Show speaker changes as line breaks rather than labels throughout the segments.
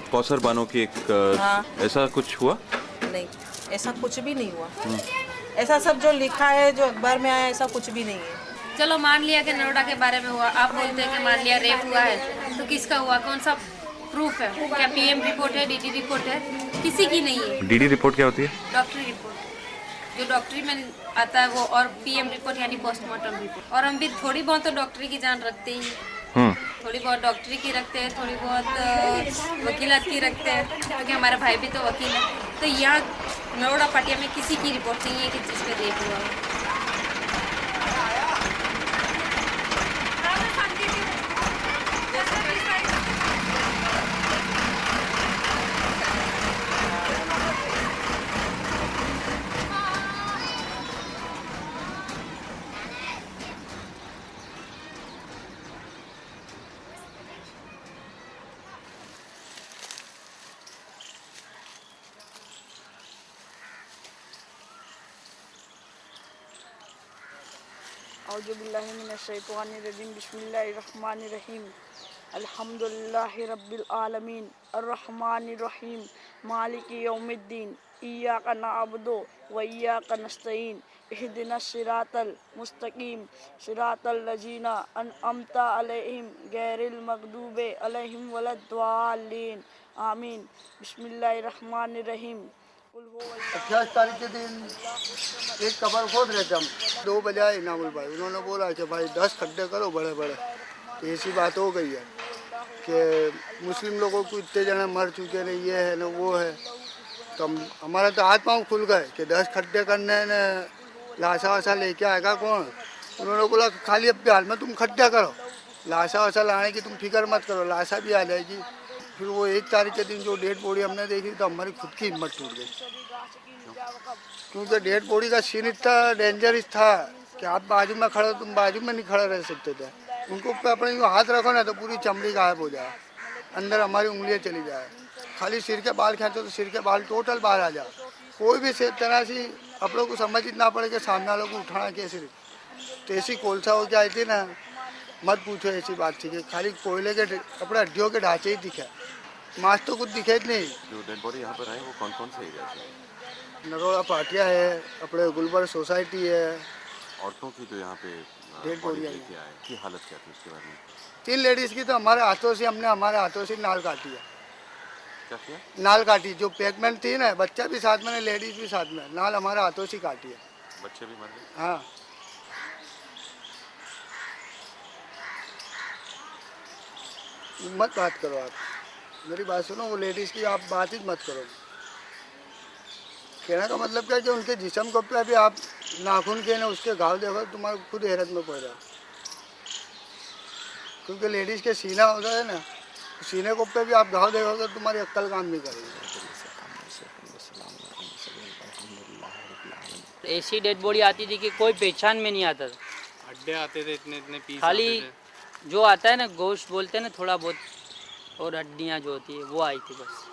कौसर बानो की एक
हाँ।
ऐसा कुछ हुआ?
नहीं, ऐसा कुछ भी नहीं हुआ। ऐसा सब जो लिखा है, जो अखबार में आया, ऐसा कुछ भी नहीं है।
चलो मान लिया कि नरोडा के बारे में हुआ, आप बोलते हैं कि मान लिया रेप हुआ है, तो किसका हुआ, कौन सा प्रूफ है? क्या पीएम रिपोर्ट है, डीडी रिपोर्ट है? किसी की नहीं है।
डीडी रिपोर्ट क्या होती है?
डॉक्टरी रिपोर्ट, जो डॉक्टरी में आता है वो, और पीएम रिपोर्ट यानी पोस्टमार्टम रिपोर्ट। और हम भी थोड़ी बहुत तो डॉक्टरी की जान रखते ही हैं। थोड़ी बहुत डॉक्टरी की रखते हैं, थोड़ी बहुत वकीलात की रखते हैं, क्योंकि हमारा भाई भी तो वकील है। तो यहाँ नरोडा पाटिया में किसी की रिपोर्ट नहीं है कि जिसमें रेप हुआ है।
औजुबिल्लाहिमिनश्शैतानिर्रजीम बिस्मिल्लाहिर्रहमानिर्रहीम अल्हम्दुलिल्लाहि रब्बिल आलमीन अर्रहमानिर्रहीम मालिकि यौमिद्दीन इय्याका नअबुदु व इय्याका नस्तईन इहदिनस सिरातल मुस्तकीम सिरातल लजीना अनअमता अलैहिम गैरिल मगदूबि अलैहिम वलद्दालिन आमीन बिस्मिल्लाहिर्रहमानिर्रहीम।
28 तारीख के दिन एक कबर खोद रहे थे हम, 2 बजे आए इनामुल भाई, उन्होंने बोला कि भाई 10 खड्डे करो बड़े बड़े। तो ऐसी बात हो गई है कि मुस्लिम लोगों को इतने जने मर चुके हैं, ये है न वो है। तो हमारा तो हाथ पाँव खुल गए कि 10 खड्डे करने न लाशा वाशा लेके आएगा कौन। उन्होंने बोला खाली अपने हाल में तुम खड्डे करो, लाशा वाशा लाने की तुम फिक्र मत करो, लाशा भी आ जाएगी। फिर वो 1 तारीख के दिन जो डेड बॉडी हमने देखी तो हमारी खुद की हिम्मत टूट गई, क्योंकि डेड बॉडी का सीन इतना डेंजरस था कि आप बाजू में खड़े, तुम बाजू में नहीं खड़े रह सकते थे। उनको पे अपने यूँ हाथ रखो ना तो पूरी चमड़ी गायब हो जाए, अंदर हमारी उंगलियाँ चली जाए। खाली सिर के बाल खींचो तो सिर के बाल टोटल बाहर आ जाए। कोई भी तरह से आप लोग को समझना पड़े कि सामने वालों को उठाना कैसे। तो ऐसी कोलसा हो के आई थी ना, मत पूछो ऐसी बात थी कि खाली कोयले के अपने हड्डियों के ढांचे ही दिखे, मांस तो कुछ दिखे नहीं।
जो डेड बॉडी यहाँ पर आए वो कौन कौन से एरिया से?
नरोड़ा पाटिया है, अपने गुलबर्ग सोसाइटी है।
औरतों की जो यहाँ पे
डेड
बॉडी
बॉडी आई
लेके आए की हालत क्या थी उसके बारे में?
3 लेडीज़ की तो हमारे हाथों से, हमने हमारे हाथों से नाल काटी है।
क्या किया?
नाल काटी, जो प्रेगनेंट थी ना, बच्चा भी साथ में, लेडीज़ भी साथ में, नाल हमारे हाथों से काटी है।
बच्चे भी मर गए?
हाँ। मत बात करो आप, मेरी बात सुनो, वो लेडीज़ की आप बात ही मत करो। कहने का मतलब क्या है कि उनके जिस्म को पे भी आप नाखून के ना उसके घाव देखो, तुम्हारे खुद हैरत में पड़ रहा। क्योंकि लेडीज़ के सीना होता है ना, सीने को पे भी आप घाव देखोगे तो तुम्हारी अक्ल काम नहीं करेगी।
ऐसी डेड बॉडी आती थी कि कोई पहचान में नहीं आता था।
अड्डे आते थे इतने इतने पीस
खाली
आते थे।
जो आता है ना गोश्त बोलते हैं ना थोड़ा बहुत, और हड्डियाँ जो होती है वो आई थी, बस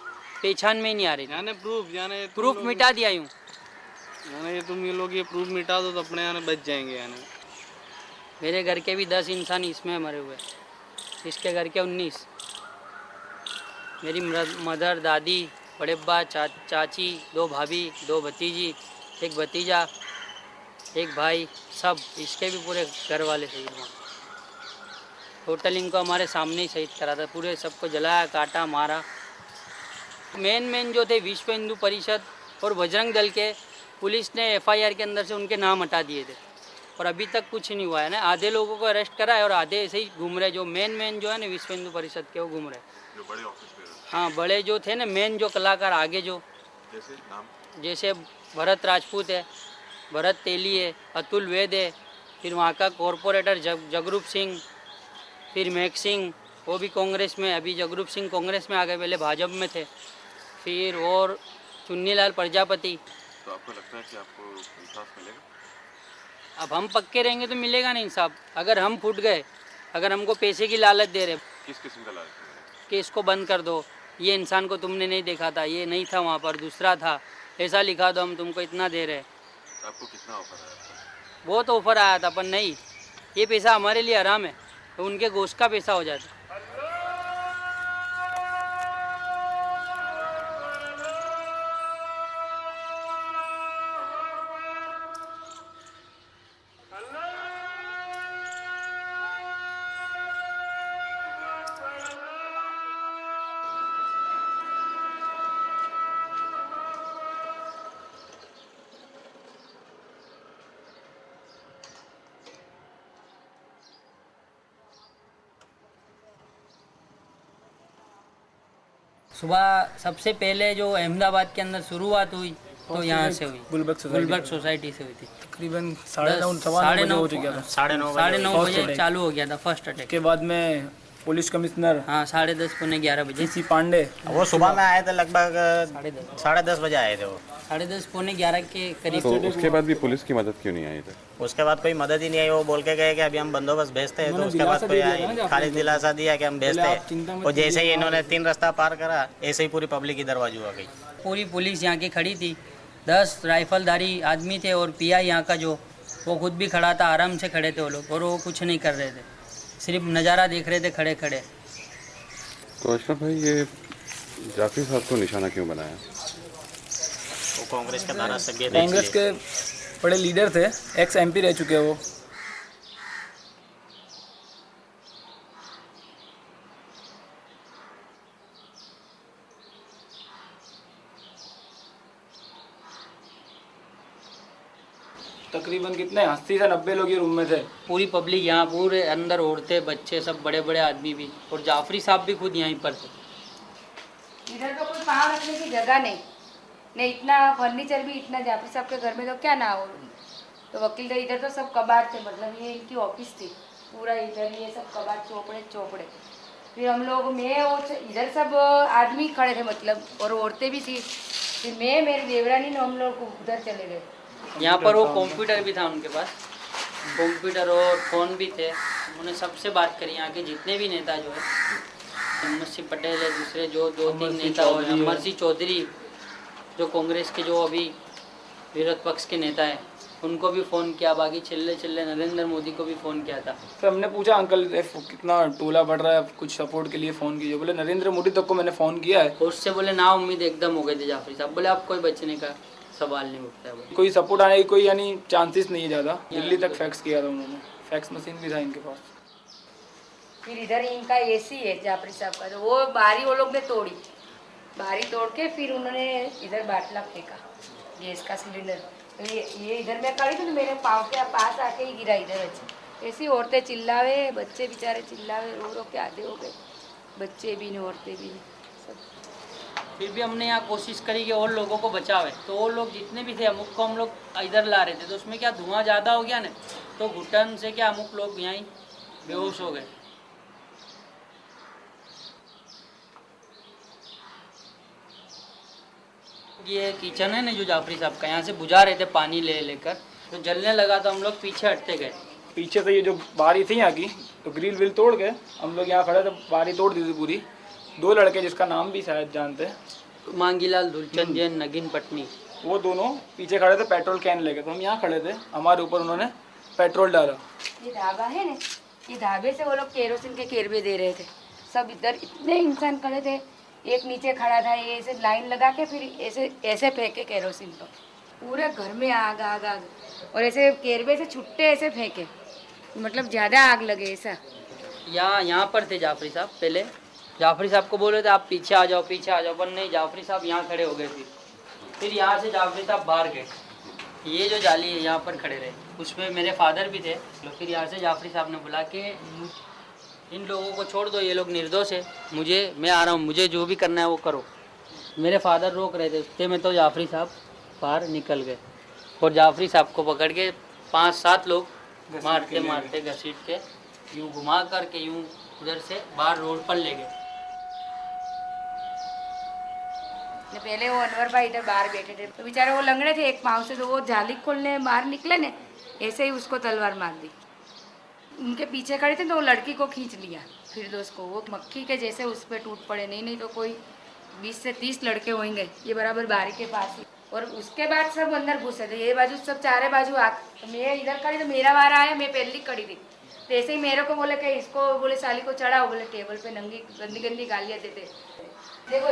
पहचान में ही नहीं आ रही थी।
यानी प्रूफ, यानी
प्रूफ मिटा दिया यूँ।
यानी ये तुम ये लोग ये प्रूफ मिटा दो तो अपने यहाँ बच जाएंगे। यानी
मेरे घर के भी 10 इंसान इसमें मरे हुए, इसके घर के 19। मेरी मदर, दादी, बड़े अब्बा, चाची, 2 भाभी, 2 भतीजी, 1 भतीजा, 1 भाई, सब इसके भी पूरे घर वाले शहीद हुए। टोटल इनको हमारे सामने ही शहीद करा था, पूरे सबको जलाया, काटा, मारा। मेन जो थे विश्व हिंदू परिषद और बजरंग दल के, पुलिस ने एफआईआर के अंदर से उनके नाम हटा दिए थे और अभी तक कुछ नहीं हुआ है ना। आधे लोगों को अरेस्ट करा है और आधे ऐसे ही घूम रहे। जो मेन जो है ना विश्व हिंदू परिषद के, वो घूम रहे।
जो बड़े ऑफिस,
हाँ, बड़े जो थे ना, मेन जो कलाकार आगे जो,
जैसे नाम?
जैसे भरत राजपूत है, भरत तेली है, अतुल वैद है, फिर वहाँ का कॉरपोरेटर जगरूप सिंह, फिर मेघ सिंह, वो भी कांग्रेस में, अभी जगरूप सिंह कांग्रेस में आ गए, पहले भाजपा में थे। फिर और चुन्नीलाल प्रजापति।
तो आपको लगता है कि आपको इंसाफ मिलेगा?
अब हम पक्के रहेंगे तो मिलेगा नहीं इंसाफ। अगर हम फूट गए, अगर हमको पैसे की लालच दे रहे
किस किस्म का लालच है?
कि इसको बंद कर दो, ये इंसान को तुमने नहीं देखा था, ये नहीं था वहाँ पर, दूसरा था, ऐसा लिखा दो, हम तुमको इतना दे रहे।
तो आपको कितना ऑफर आया था?
बहुत ऑफर आया था, पर नहीं, ये पैसा हमारे लिए हराम है, तो उनके गोश्त का पैसा हो जाता। सुबह सबसे पहले जो अहमदाबाद के अंदर शुरुआत हुई तो यहाँ से हुई, गुलबर्ग सोसाइटी से हुई थी।
तकरीबन
साढ़े नौ
हो चुका था।
9:30 बजे चालू हो गया था फर्स्ट अटैक।
के बाद में पुलिस कमिश्नर
हाँ 10:30 पौने 11 बजे
सी पांडे
वो सुबह में आए थे, लगभग 10:30 बजे आए थे वो।
10:30 पौने 11 के करीब।
तो उसके बाद भी पुलिस की मदद क्यों नहीं आई थे?
उसके बाद कोई मदद ही नहीं आई। वो बोल के गए कि अभी हम बंदोबस्त भेजते हैं, तो उसके बाद कोई आया, खाली दिलासा दिया कि हम भेजते हैं। और जैसे ही इन्होंने 3 रास्ता पार करा, ऐसे ही पूरी पब्लिक इधर बाजू आ गई।
पूरी पुलिस यहाँ की खड़ी थी, 10 राइफलधारी आदमी थे और पीआई यहाँ का जो वो खुद भी खड़ा था, आराम से खड़े थे वो लोग, और वो कुछ नहीं कर रहे थे, सिर्फ नज़ारा देख रहे थे खड़े खड़े।
तो अशरफ भाई, ये जाफरी साहब को निशाना क्यों बनाया?
वो कांग्रेस के धारासभ्य थे,
कांग्रेस के बड़े लीडर थे, एक्स MP रह चुके हैं वो। तकरीबन कितने 80 से 90 लोग ये रूम में थे।
पूरी पब्लिक यहाँ, पूरे अंदर औरतें बच्चे सब, बड़े बड़े आदमी भी, और जाफरी साहब भी खुद यहीं पर थे।
इधर तो कोई पाँव रखने की जगह नहीं, नहीं इतना फर्नीचर भी इतना जाफरी साहब के घर में तो क्या ना हो। तो वकील तो इधर तो सब कबाड़ थे, मतलब ये इनकी ऑफिस थी पूरा, इधर ये सब कबाड़ चौपड़े। फिर हम लोग, मैं और इधर सब आदमी खड़े थे मतलब, और औरतें भी थी। फिर मैं, मेरी देवरानी ने, हम लोग उधर चले गए।
यहाँ पर वो कंप्यूटर भी था उनके पास, कंप्यूटर और फ़ोन भी थे। उन्होंने सबसे बात करी, यहाँ के जितने भी नेता जो है, अहमद सिंह पटेल है, दूसरे जो 2-3 नेता हो, अमर सिंह चौधरी जो कांग्रेस के जो अभी विरोध पक्ष के नेता है, उनको भी फ़ोन किया। बाकी चिल्ले नरेंद्र मोदी को भी फ़ोन किया था।
फिर हमने पूछा, अंकल कितना टोला बढ़ रहा है, कुछ सपोर्ट के लिए फ़ोन कीजिए। बोले नरेंद्र मोदी तक को मैंने फ़ोन किया है।
उससे बोले ना उम्मीद एकदम हो गए थे जाफरी साहब। बोले आप कोई बचने का सवाल नहीं उठता है।
कोई सपोर्ट आने की कोई यानी चांसेस नहीं है ज़्यादा। दिल्ली तक फैक्स किया था उन्होंने, फैक्स मशीन भी था इनके पास।
फिर इधर इनका AC है जाफरी साहब का, तो वो बारी वो लोग ने तोड़ी, बारी तोड़ के फिर उन्होंने इधर बाटला फेंका गैस का सिलेंडर। तो ये इधर मैं खड़ी थी, तो मेरे पाँव के पास आके ही गिरा इधर। अच्छे ऐसी औरतें चिल्लावे, बच्चे बेचारे चिल्लावे, रो के आधे हो गए, बच्चे भी नहीं औरतें भी नहीं सब।
फिर भी हमने यहाँ कोशिश करी कि और लोगों को बचावे। तो वो लोग जितने भी थे, अमुक को हम लोग इधर ला रहे थे, तो उसमें क्या धुआं ज़्यादा हो गया ना, तो घुटन से क्या अमुक लोग यहीं बेहोश हो गए। ये किचन है ना जो जाफरी साहब का, यहाँ से बुझा रहे थे पानी लेकर, तो जलने लगा तो हम लोग पीछे हटते गए।
पीछे से ये जो बारी थी यहाँ की, तो ग्रिल विल तोड़ के हम लोग यहाँ खड़े थे, बारी तोड़ दी थी पूरी। 2 लड़के जिसका नाम भी शायद जानते हैं,
मांगीलाल धुलचंद जैन, नगीन पटनी,
वो दोनों पीछे खड़े थे पेट्रोल कैन लेके। तो हम यहाँ खड़े थे, हमारे ऊपर उन्होंने पेट्रोल डाला।
ये ढाबा है ना, ये ढाबे से वो लोग केरोसिन के केरबे दे रहे थे। सब इधर इतने इंसान खड़े थे, एक नीचे खड़ा था, ये ऐसे लाइन लगा के फिर ऐसे फेंके केरोसिन को, पूरे घर में आग आग आग, और ऐसे केरबे से छुट्टे ऐसे फेंके, मतलब ज़्यादा आग लगे ऐसा।
यहाँ पर थे जाफरी साहब। पहले जाफरी साहब को बोल रहे थे आप पीछे आ जाओ, पर नहीं, जाफरी साहब यहाँ खड़े हो गए थे। फिर यहाँ से जाफरी साहब बाहर गए, ये जो जाली है यहाँ पर खड़े रहे, उसमें मेरे फादर भी थे। तो फिर यहाँ से जाफरी साहब ने बुला के इन लोगों को छोड़ दो, ये लोग निर्दोष है, मैं आ रहा हूँ, मुझे जो भी करना है वो करो। मेरे फादर रोक रहे थे, उससे में तो जाफरी साहब बाहर निकल गए, और जाफरी साहब को पकड़ के 5-7 लोग मारते मारते घसीट के यूँ घुमा करके यूँ उधर से बाहर रोड पर ले गए।
पहले वो अनवर भाई इधर बाहर बैठे थे, तो बेचारे वो लंगड़े थे एक पाँव से, तो वो जाली खोलने बाहर निकले ने, ऐसे ही उसको तलवार मार दी। उनके पीछे खड़े थे तो वो लड़की को खींच लिया, फिर दोस्त को, वो मक्खी के जैसे उस पर टूट पड़े। नहीं तो कोई 20 से 30 लड़के होंगे, ये बराबर बारी के पास ही। और उसके बाद सब अंदर घुसे थे, ये बाजू सब चारे बाजू आग। तो मैं इधर खड़ी, तो मेरा वारा आया, मैं पहली खड़ी थी, तो ऐसे ही मेरे को बोले कि इसको, बोले साली को चढ़ाओ, बोले टेबल पे नंगी गंदी गालियाँ देते। देखो